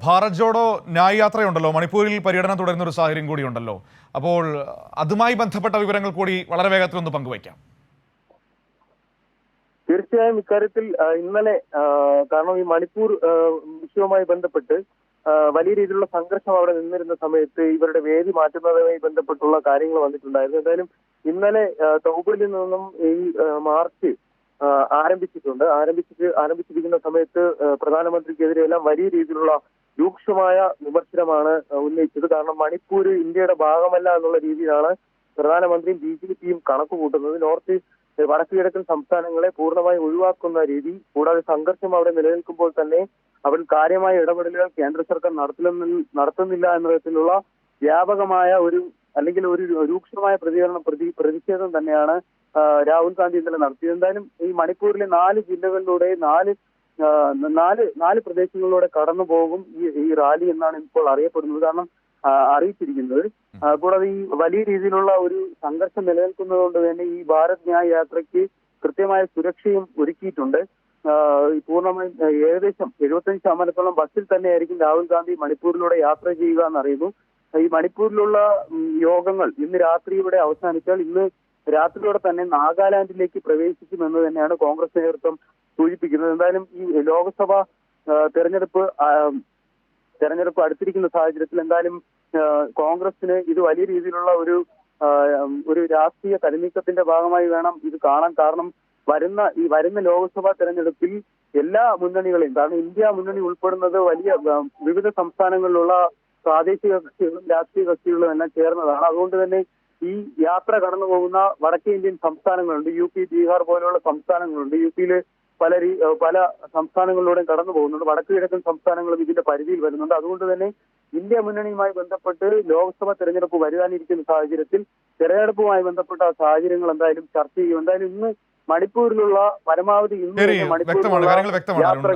ഭാരത് ജോഡോ ന്യായ് യാത്രയുണ്ടല്ലോ, മണിപ്പൂരിൽ പര്യടനം തുടരുന്ന ഒരു സാഹചര്യം കൂടിയുണ്ടല്ലോ. അപ്പോൾ അതുമായി ബന്ധപ്പെട്ട വിവരങ്ങൾ കൂടി വളരെ വേഗത്തിൽ ഒന്ന് പങ്കുവയ്ക്കാം. തീർച്ചയായും ഇക്കാര്യത്തിൽ ഇന്നലെ കാരണം ഈ മണിപ്പൂർ വിഷയവുമായി ബന്ധപ്പെട്ട് വലിയ രീതിയിലുള്ള സംഘർഷം അവിടെ നിന്നിരുന്ന സമയത്ത് ഇവരുടെ വേദി മാറ്റുന്നതുമായി ബന്ധപ്പെട്ടുള്ള കാര്യങ്ങൾ വന്നിട്ടുണ്ടായിരുന്നു. എന്തായാലും ഇന്നലെ തൗബയിൽ നിന്നും ഈ മാർച്ച് ആരംഭിച്ചിരിക്കുന്ന സമയത്ത് പ്രധാനമന്ത്രിക്കെതിരെ എല്ലാം വലിയ രീതിയിലുള്ള രൂക്ഷമായ വിമർശനമാണ് ഉന്നയിച്ചത്. കാരണം മണിപ്പൂര് ഇന്ത്യയുടെ ഭാഗമല്ല എന്നുള്ള രീതിയിലാണ് പ്രധാനമന്ത്രിയും BJP-യും കണക്ക് കൂട്ടുന്നത്. നോർത്ത് വടക്കു കിഴക്കൻ സംസ്ഥാനങ്ങളെ പൂർണ്ണമായി ഒഴിവാക്കുന്ന രീതി, കൂടാതെ സംഘർഷം അവിടെ നിലനിൽക്കുമ്പോൾ തന്നെ അവരിൽ കാര്യമായ ഇടപെടലുകൾ കേന്ദ്ര സർക്കാർ നടത്തുന്നില്ല എന്ന തരത്തിലുള്ള വ്യാപകമായ അല്ലെങ്കിൽ ഒരു രൂക്ഷമായ പ്രതിഷേധം തന്നെയാണ് രാഹുൽ ഗാന്ധി ഇന്നലെ നടത്തിയത്. എന്തായാലും ഈ മണിപ്പൂരിലെ 4 ജില്ലകളിലൂടെ നാല് പ്രദേശങ്ങളിലൂടെ കടന്നു പോകും ഈ റാലി എന്നാണ് ഇപ്പോൾ അറിയപ്പെടുന്നത്. കാരണം അറിയിച്ചിരിക്കുന്നത്. കൂടാതെ ഈ വലിയ രീതിയിലുള്ള ഒരു സംഘർഷം നിലനിൽക്കുന്നത് കൊണ്ട് തന്നെ ഈ ഭാരത് ന്യായ് യാത്രയ്ക്ക് കൃത്യമായ സുരക്ഷയും ഒരുക്കിയിട്ടുണ്ട്. പൂർണ്ണമായും ഏകദേശം 75% ബസ്സിൽ തന്നെയായിരിക്കും രാഹുൽ ഗാന്ധി മണിപ്പൂരിലൂടെ യാത്ര ചെയ്യുക എന്നറിയുന്നു. ഈ മണിപ്പൂരിലുള്ള യോഗങ്ങൾ ഇന്ന് രാത്രിയോടെ അവസാനിച്ചാൽ ഇന്ന് രാത്രിയോടെ തന്നെ നാഗാലാൻഡിലേക്ക് പ്രവേശിക്കുമെന്ന് തന്നെയാണ് കോൺഗ്രസ് നേതൃത്വം സൂചിപ്പിക്കുന്നത്. എന്തായാലും ഈ ലോക്സഭ തെരഞ്ഞെടുപ്പ് അടുത്തിരിക്കുന്ന സാഹചര്യത്തിൽ എന്തായാലും കോൺഗ്രസിന് ഇത് വലിയ രീതിയിലുള്ള ഒരു രാഷ്ട്രീയ കരുനീക്കത്തിന്റെ ഭാഗമായി വേണം ഇത് കാണാൻ. കാരണം വരുന്ന ലോക്സഭാ തെരഞ്ഞെടുപ്പിൽ എല്ലാ മുന്നണികളെയും, കാരണം ഇന്ത്യ മുന്നണി ഉൾപ്പെടുന്നത് വിവിധ സംസ്ഥാനങ്ങളിലുള്ള പ്രാദേശിക കക്ഷികളും രാഷ്ട്രീയ കക്ഷികളും എല്ലാം ചേർന്നതാണ്. അതുകൊണ്ട് തന്നെ ഈ യാത്ര കടന്നു പോകുന്ന വടക്കേ ഇന്ത്യൻ സംസ്ഥാനങ്ങളുണ്ട്, UP, ബീഹാർ പോലെയുള്ള സംസ്ഥാനങ്ങളുണ്ട്. UP-യില് പല സംസ്ഥാനങ്ങളിലൂടെയും കടന്നു പോകുന്നുണ്ട്. വടക്കു കിഴക്കൻ സംസ്ഥാനങ്ങളും ഇതിന്റെ പരിധിയിൽ വരുന്നുണ്ട്. അതുകൊണ്ട് തന്നെ ഇന്ത്യ മുന്നണിയുമായി ബന്ധപ്പെട്ട് ലോക്സഭ തെരഞ്ഞെടുപ്പ് വരാനിരിക്കുന്ന സാഹചര്യത്തിൽ തെരഞ്ഞെടുപ്പുമായി ബന്ധപ്പെട്ട സാഹചര്യങ്ങൾ എന്തായാലും ചർച്ച ചെയ്യും. എന്തായാലും ഇന്ന് മണിപ്പൂരിലുള്ള പരമാവധി വ്യക്തമാണ്.